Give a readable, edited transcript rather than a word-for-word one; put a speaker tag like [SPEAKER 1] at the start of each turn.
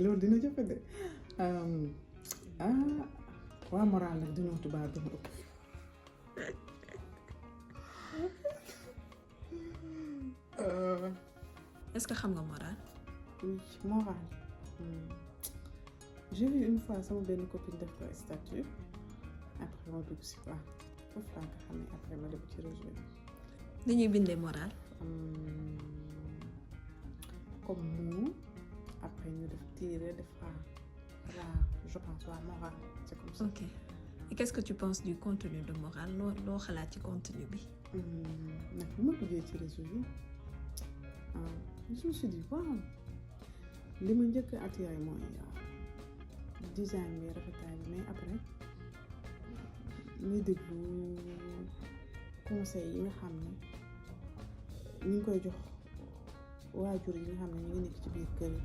[SPEAKER 1] loolu dina jafe de waa moral nag dina tubaab dina ëpp.
[SPEAKER 2] Est-ce que xam nga moral?
[SPEAKER 1] Oui, moral. J'ai vu une fois sama benn copine def ko statut après ma dugg si quoi foofu laa ko xamee après ma dem ci réseau bi.
[SPEAKER 2] Ni ñuy bindee moral?
[SPEAKER 1] Comme nous après ñu def tirer def je pense waa moral c'est comme ça.
[SPEAKER 2] Ok. Et qu'est-ce que tu penses du contenu de moral? loo xalaat ci contenu bi?
[SPEAKER 1] nag bi ma duggee ci réseau yi je me suis dit waaw li ma njëkk a attiré mooy design bi rafetaay bi mais après ñuy déglu conseils yi nga xam ne ñu ngi koy jox waajur yi nga xam ne ñu ngi nekk ci biir kër yi